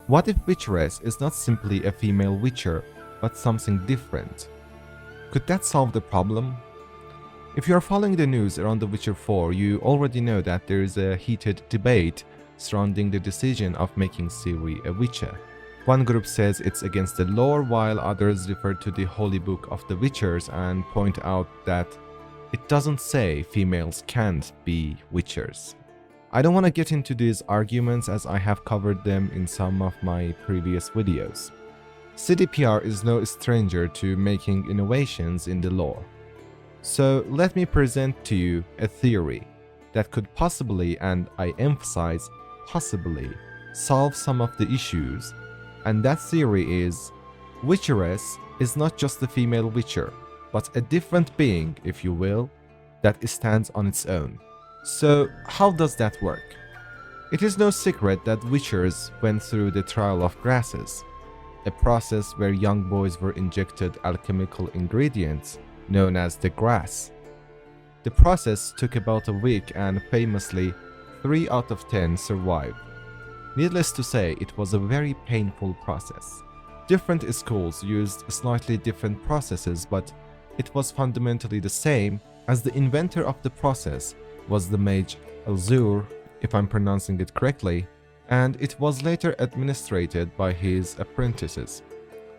What if Witcheress is not simply a female witcher, but something different? Could that solve the problem? If you are following the news around The Witcher 4, you already know that there is a heated debate surrounding the decision of making Ciri a witcher. One group says it's against the lore, while others refer to the holy book of the Witchers and point out that it doesn't say females can't be witchers. I don't want to get into these arguments as I have covered them in some of my previous videos. CDPR is no stranger to making innovations in the lore. So let me present to you a theory that could possibly, and I emphasize possibly, solve some of the issues, and that theory is Witcheress is not just a female witcher, but a different being, if you will, that stands on its own. So how does that work? It is no secret that witchers went through the trial of grasses, a process where young boys were injected alchemical ingredients known as the grass. The process took about a week and famously 3 out of 10 survived. Needless to say, it was a very painful process. Different schools used slightly different processes, but it was fundamentally the same, as the inventor of the process was the mage Alzur, if I'm pronouncing it correctly, and it was later administered by his apprentices.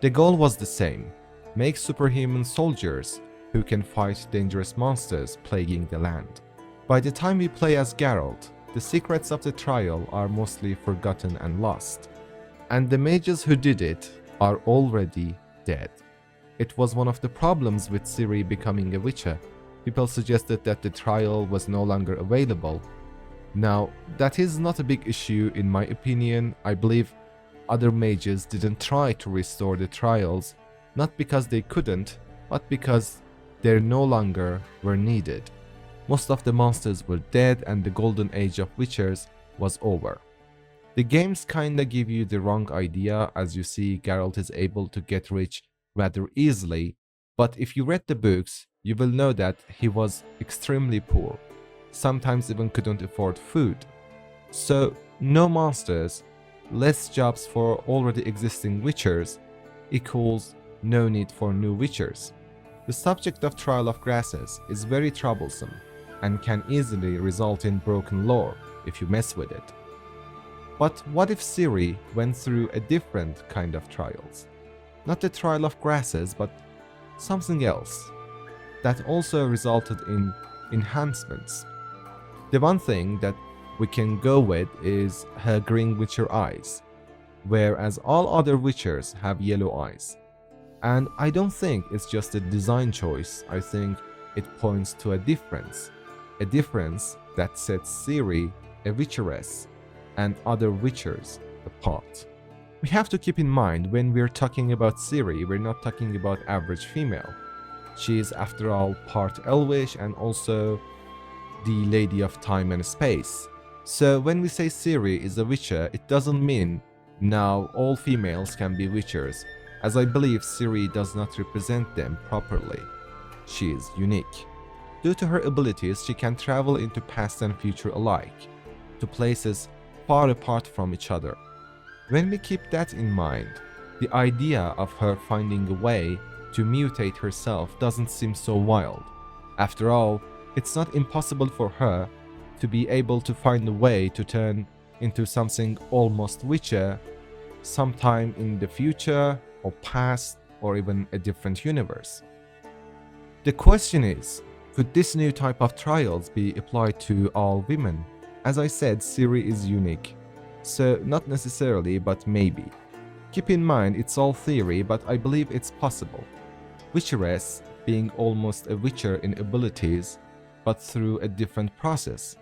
The goal was the same: make superhuman soldiers who can fight dangerous monsters plaguing the land. By the time we play as Geralt, the secrets of the trial are mostly forgotten and lost, and the mages who did it are already dead. It was one of the problems with Ciri becoming a witcher. People suggested that the trial was no longer available. Now, that is not a big issue in my opinion. I believe other mages didn't try to restore the trials, not because they couldn't, but because they no longer were needed. Most of the monsters were dead and the golden age of witchers was over. The games kinda give you the wrong idea, as you see Geralt is able to get rich rather easily, but if you read the books, you will know that he was extremely poor, sometimes even couldn't afford food. So, no monsters, less jobs for already existing witchers, equals no need for new witchers. The subject of Trial of Grasses is very troublesome and can easily result in broken lore if you mess with it. But what if Ciri went through a different kind of trials? Not the Trial of Grasses, but something else that also resulted in enhancements. The one thing that we can go with is her green witcher eyes, whereas all other witchers have yellow eyes. And I don't think it's just a design choice. I think it points to a difference that sets Ciri, a witcheress, and other witchers apart. We have to keep in mind when we're talking about Ciri, we're not talking about average female. She is, after all, part elvish and also the Lady of Time and Space. So when we say Ciri is a witcher, it doesn't mean now all females can be witchers, as I believe Ciri does not represent them properly. She is unique. Due to her abilities, she can travel into past and future alike, to places far apart from each other. When we keep that in mind, the idea of her finding a way to mutate herself doesn't seem so wild. After all, it's not impossible for her to be able to find a way to turn into something almost witcher sometime in the future or past or even a different universe. The question is, could this new type of trials be applied to all women? As I said, Ciri is unique, so not necessarily, but maybe. Keep in mind it's all theory, but I believe it's possible. Witcheress being almost a witcher in abilities, but through a different process,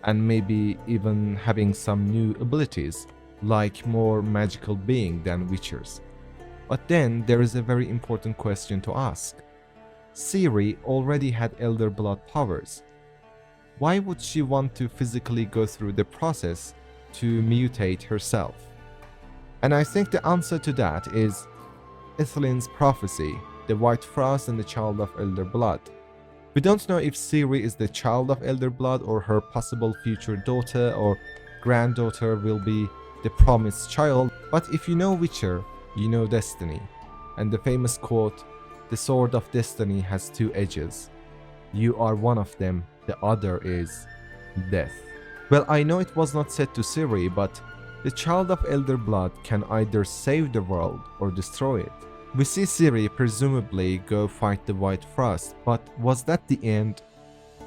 and maybe even having some new abilities, like more magical being than witchers. But then there is a very important question to ask. Ciri already had Elder Blood powers. Why would she want to physically go through the process to mutate herself? And I think the answer to that is Ithlin's prophecy, the White Frost and the Child of Elder Blood. We don't know if Ciri is the child of Elder Blood or her possible future daughter or granddaughter will be the promised child. But if you know Witcher, you know destiny. And the famous quote, "The sword of destiny has two edges. You are one of them, the other is death." Well, I know it was not said to Ciri, but the child of elder blood can either save the world or destroy it. We see Ciri presumably go fight the White Frost, but was that the end?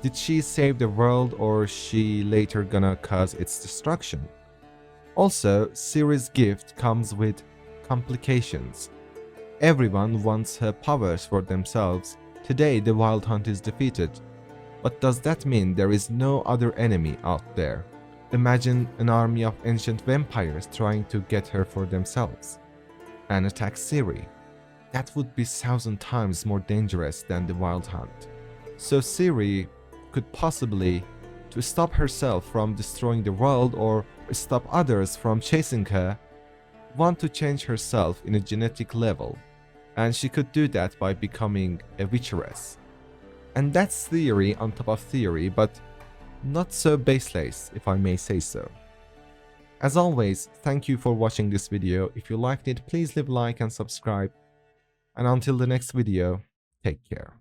Did she save the world, or she later gonna cause its destruction? Also, Ciri's gift comes with complications. Everyone wants her powers for themselves. Today the Wild Hunt is defeated. But does that mean there is no other enemy out there? Imagine an army of ancient vampires trying to get her for themselves and attack Ciri. That would be 1,000 times more dangerous than the Wild Hunt. So Ciri could possibly, to stop herself from destroying the world or stop others from chasing her, want to change herself in a genetic level. And she could do that by becoming a Witcheress. And that's theory on top of theory, but not so baseless, if I may say so. As always, thank you for watching this video. If you liked it, please leave a like and subscribe. And until the next video, take care.